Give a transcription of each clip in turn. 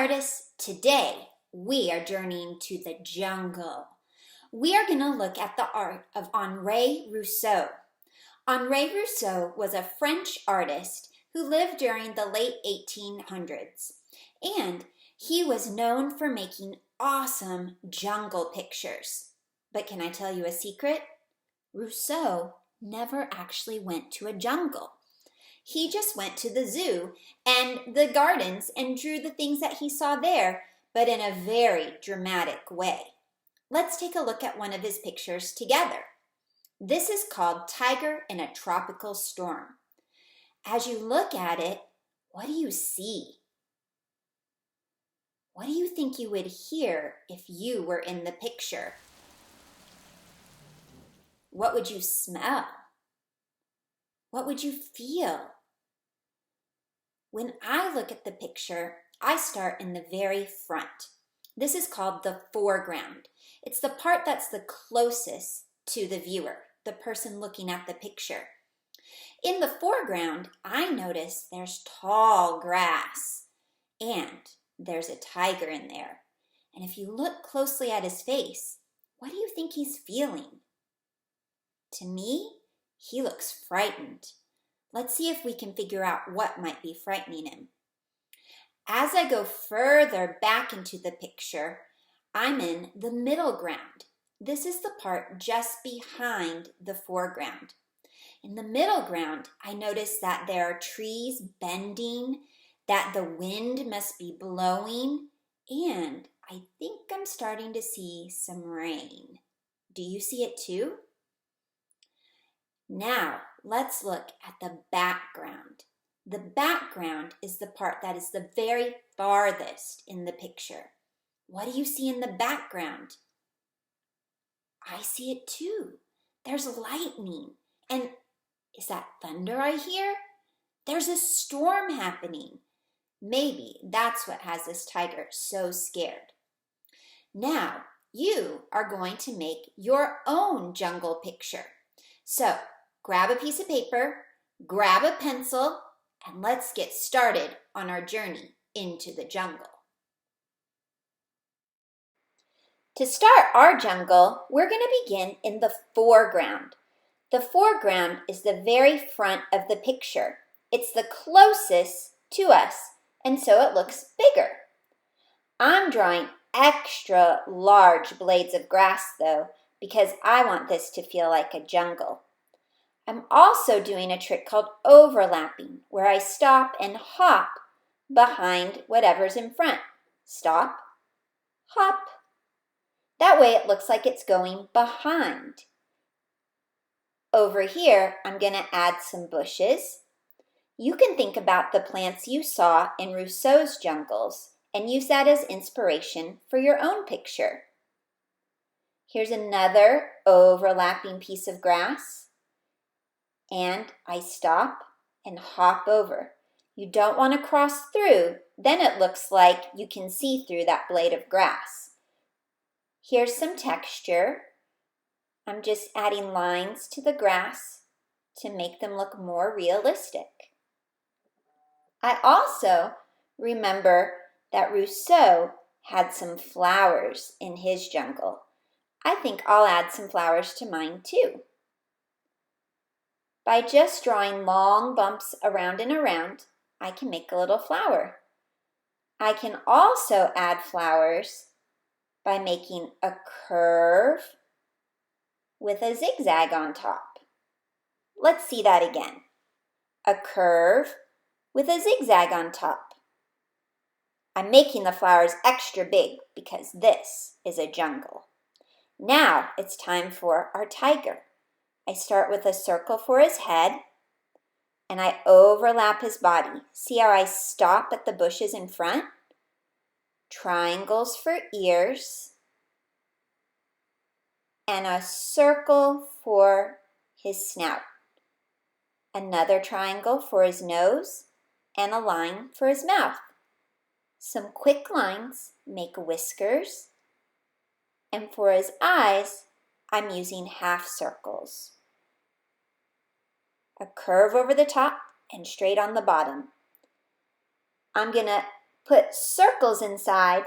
artists, today we are journeying to the jungle. We are going to look at the art of Henri Rousseau. Henri Rousseau was a French artist who lived during the late 1800s, and he was known for making awesome jungle pictures. But can I tell you a secret? Rousseau never actually went to a jungle. He just went to the zoo and the gardens and drew the things that he saw there, but in a very dramatic way. Let's take a look at one of his pictures together. This is called Tiger in a Tropical Storm. As you look at it, what do you see? What do you think you would hear if you were in the picture? What would you smell? What would you feel? When I look at the picture, I start in the very front. This is called the foreground. It's the part that's the closest to the viewer, the person looking at the picture. In the foreground, I notice there's tall grass and there's a tiger in there. And if you look closely at his face, what do you think he's feeling? To me, he looks frightened. Let's see if we can figure out what might be frightening him. As I go further back into the picture, I'm in the middle ground. This is the part just behind the foreground. In the middle ground, I notice that there are trees bending, that the wind must be blowing, and I think I'm starting to see some rain. Do you see it too? Now, let's look at the background. The background is the part that is the very farthest in the picture. What do you see in the background? I see it too. There's lightning. And is that thunder I hear? There's a storm happening. Maybe that's what has this tiger so scared. Now, you are going to make your own jungle picture. So, grab a piece of paper, grab a pencil, and let's get started on our journey into the jungle. To start our jungle, we're going to begin in the foreground. The foreground is the very front of the picture. It's the closest to us, and so it looks bigger. I'm drawing extra large blades of grass, though, because I want this to feel like a jungle. I'm also doing a trick called overlapping, where I stop and hop behind whatever's in front. Stop, hop. That way it looks like it's going behind. Over here, I'm going to add some bushes. You can think about the plants you saw in Rousseau's jungles and use that as inspiration for your own picture. Here's another overlapping piece of grass. And I stop and hop over. You don't want to cross through, then it looks like you can see through that blade of grass. Here's some texture. I'm just adding lines to the grass to make them look more realistic. I also remember that Rousseau had some flowers in his jungle. I think I'll add some flowers to mine too. By just drawing long bumps around and around, I can make a little flower. I can also add flowers by making a curve with a zigzag on top. Let's see that again. A curve with a zigzag on top. I'm making the flowers extra big because this is a jungle. Now it's time for our tiger. I start with a circle for his head, and I overlap his body. See how I stop at the bushes in front? Triangles for ears, and a circle for his snout. Another triangle for his nose, and a line for his mouth. Some quick lines make whiskers, and for his eyes, I'm using half circles. A curve over the top and straight on the bottom. I'm going to put circles inside,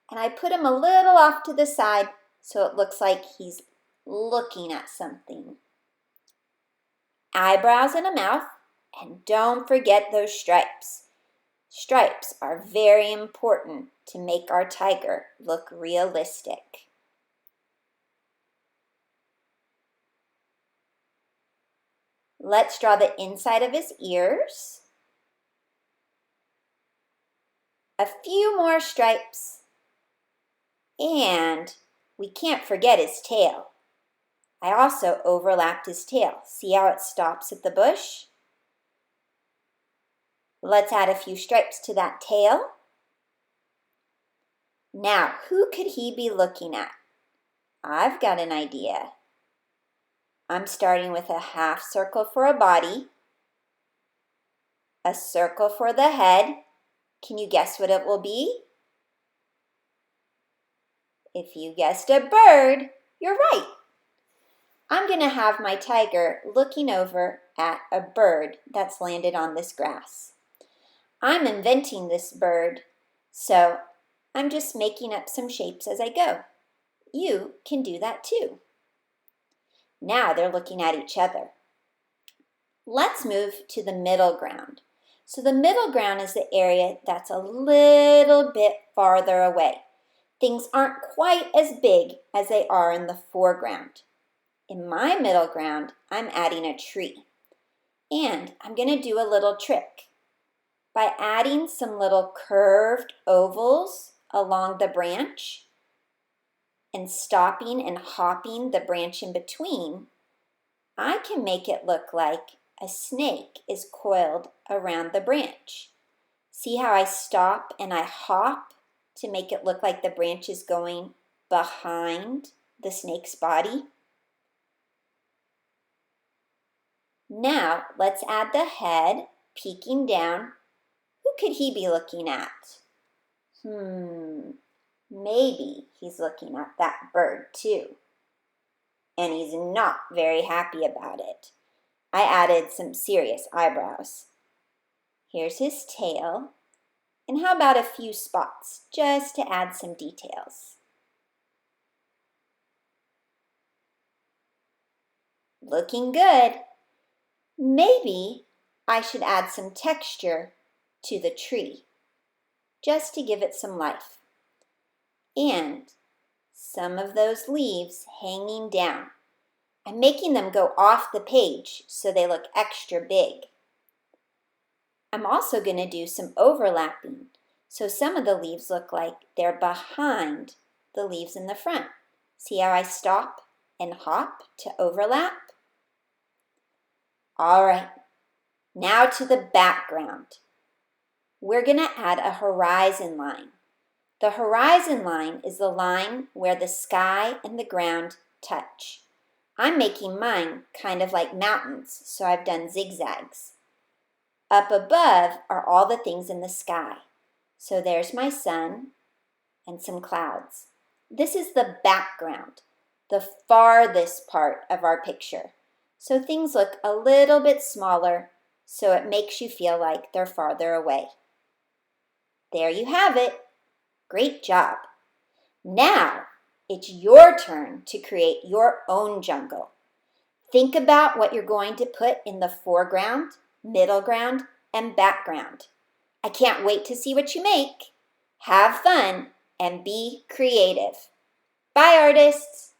and I put him a little off to the side so it looks like he's looking at something. Eyebrows and a mouth, and don't forget those stripes. Stripes are very important to make our tiger look realistic. Let's draw the inside of his ears. A few more stripes. And we can't forget his tail. I also overlapped his tail. See how it stops at the bush? Let's add a few stripes to that tail. Now, who could he be looking at? I've got an idea. I'm starting with a half circle for a body, a circle for the head. Can you guess what it will be? If you guessed a bird, you're right. I'm going to have my tiger looking over at a bird that's landed on this grass. I'm inventing this bird, so I'm just making up some shapes as I go. You can do that too. Now they're looking at each other. Let's move to the middle ground. So the middle ground is the area that's a little bit farther away. Things aren't quite as big as they are in the foreground. In my middle ground, I'm adding a tree. And I'm going to do a little trick. By adding some little curved ovals along the branch and stopping and hopping the branch in between, I can make it look like a snake is coiled around the branch. See how I stop and I hop to make it look like the branch is going behind the snake's body? Now, let's add the head peeking down. Who could he be looking at? Maybe he's looking at that bird too. And he's not very happy about it. I added some serious eyebrows. Here's his tail. And how about a few spots, just to add some details? Looking good. Maybe I should add some texture to the tree, just to give it some life. And some of those leaves hanging down. I'm making them go off the page so they look extra big. I'm also going to do some overlapping, so some of the leaves look like they're behind the leaves in the front. See how I stop and hop to overlap? All right, now to the background. We're going to add a horizon line. The horizon line is the line where the sky and the ground touch. I'm making mine kind of like mountains, so I've done zigzags. Up above are all the things in the sky. So there's my sun and some clouds. This is the background, the farthest part of our picture. So things look a little bit smaller, so it makes you feel like they're farther away. There you have it. Great job. Now, it's your turn to create your own jungle. Think about what you're going to put in the foreground, middle ground, and background. I can't wait to see what you make. Have fun and be creative. Bye, artists.